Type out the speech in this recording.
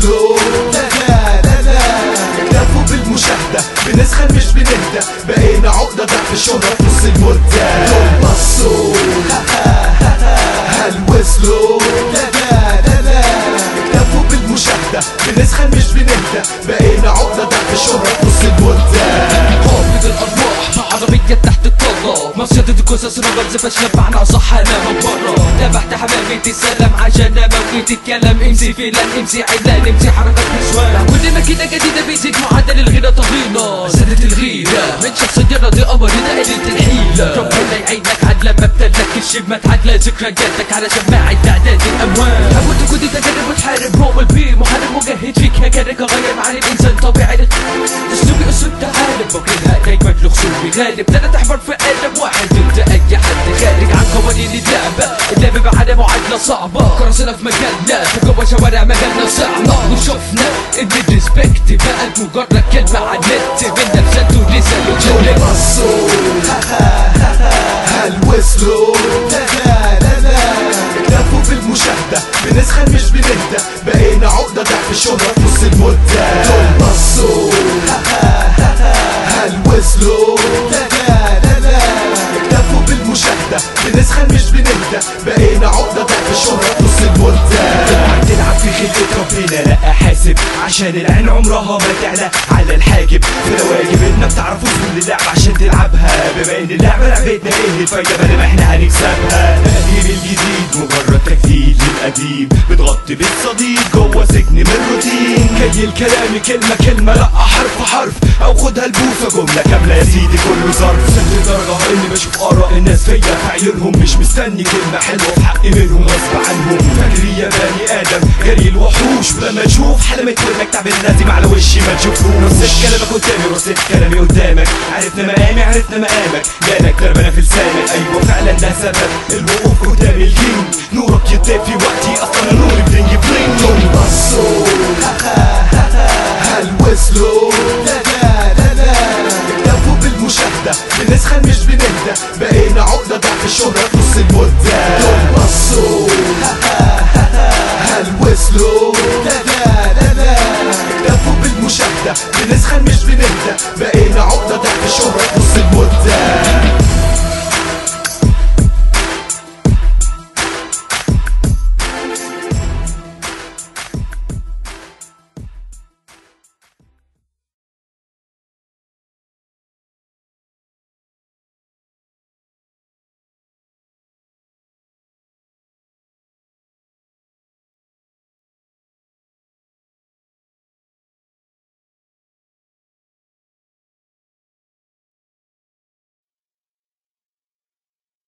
وصلوا لا اكتفوا بالمشاهدة، بنسخن مش بنهدى، بقينا عقدة ضعف الشهرة في نص المدة. دول بصوا هل وصلوا لا اكتفوا بالمشاهدة، بنسخن مش بنهدى، بقينا عقدة ضعف الشهرة في نص المدة. قابض الأرواح عربية تحت الطاقة، مصيدة القصص رمز فاشلة بمعنى صح أنا من برا. ذبحت حمامة السلام عشان موت الكلام، امسي فيلان امسي علان امسي حركات نسوان. كل ما كده جديدة بيزيد معدل الغيرة طغينا، زادت الغيرة من شخصية راضي أمرنا قلت الحيلة. ربنا يعينك عدلة ما ابتلك الشمات عدلة ذكرياتك على شماعة تعداد الأموال. حاولت كنت تجرب وتحارب روبل بي محارب مجاهد فيك هكذا غير معاني الإنسان طبيعي. اسلوبي اسلوب تعالب واخدها دايما لخصومي غالب، لا تحمر في قلب واحد انت اي حد خارج عن قوانين اللعبة بعد معادلة صعبة. كرسنا في مجالنا وجوا شوارع مجالنا صعبة، وشفنا ان الريسبكت بقى مجرد كلمة على النت من نفسات ورسالة. دول بصوا هل وصلوا لا اكتفوا بالمشاهدة، بنسخن مش بنهدى، بقينا عقدة ضعف الشهرة في نص المدة. دول بصوا هل وصلوا لا اكتفوا بالمشاهدة، بنسخن مش بنهدى، بقينا عقدة ضعف الشهرة في نص المدة. تلعب في خلقة ربنا لا حاسب، عشان العين عمرها ما تعلى على الحاجب. فالواجب انك تعرف كل اللعبة عشان تلعبها، بما ان اللعبة لعبتنا ايه الفايدة بدل ما احنا هنكسبها. تقديم الجديد مجرد تجديد للقديم، بتغطي بالصديق جوه سجن من روتين. كي الكلام كلمة لا حرف حرف، او خدها البوسة جملة كاملة يا سيدي كله ظرف. لدرجة اني بشوف اراء الناس فيا في عيونهم، مش مستني كلمة حلوة في حق منهم غصب عنهم. فاكري يا بني ادم جري الوحوش، ولما تشوف حلمت ودنك تعبير لازم على وشي ما تشوفوش. رصيت كلامك قدامي ورصيت كلامي قدامك، عرفنا مقامي عرفنا مقامك، جالك دربنا في لسانك. ايوه فعلا ده سبب الوقوف قدام الكينج، نورك يطيب في وقتي اصلا نوري بلينج بلينج. دول بصوا هل وصلوا لا اكتفوا بالمشاهدة، بنسخن مش بنهدى، بقينا عقدة ضعف الشهرة في نص المدة. دول بصوا هل وصلوا لا اكتفوا بالمشاهدة، بنسخن مش